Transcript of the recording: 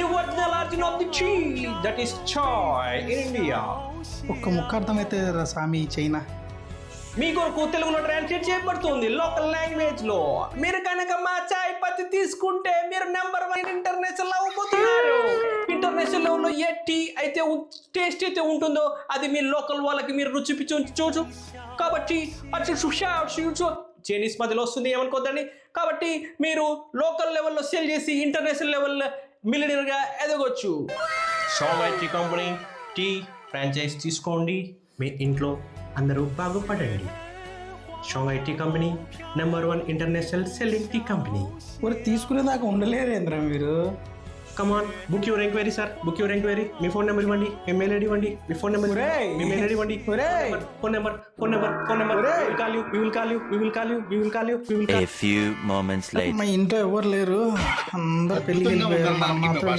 the original origin of the tea, that is chai in India. ఒక్క ముక్క అర్థమైతే స్వామి China. మీ కొరకు తెలుగులో ట్రాన్స్లేట్ చేయబడుతుంది లోకల్ లాంగ్వేజ్ లో. మీరు కనుక మా చాయ్ పత్తి తీసుకుంటే మీరు నెంబర్ 1 ఇంటర్నేషనల్ అవ్వబోతున్నారు. ఇంటర్నేషనల్ లెవెల్లో ఏ టీ అయితే టేస్ట్ అయితే ఉంటుందో అది మీ లోకల్ వాళ్ళకి మీరు రుచి చూచు. కాబట్టి చైనీస్ మధ్యలో వస్తుంది ఏమనుకోద్దండి. కాబట్టి మీరు లోకల్ లెవెల్లో సేల్ చేసి ఇంటర్నేషనల్ లెవెల్లో మిలియనీర్గా ఎదగొచ్చు. Shanghai tea company tea franchise తీసుకోండి, మీ ఇంట్లో అందరూ బాగుపడండి. Shanghai tea company number 1 international selling tea company. మరి తీసుకునేదాకా ఉండలేరేంద్ర మీరు. Come on, book your enquiry sir, book your enquiry. మీ ఫోన్ నెంబర్ ఇవ్వండి, మీ మెయిల్ ఐడి ఇవ్వండి, మీ ఫోన్ నెంబర్ మీ మెయిల్ ఐడి ఇవ్వండి. Phone number A few moments later. మా ఇంట్లో ఎవరు లేరు, అందరు పెళ్ళికి వెళ్ళిపోయారు. మనం మాత్రం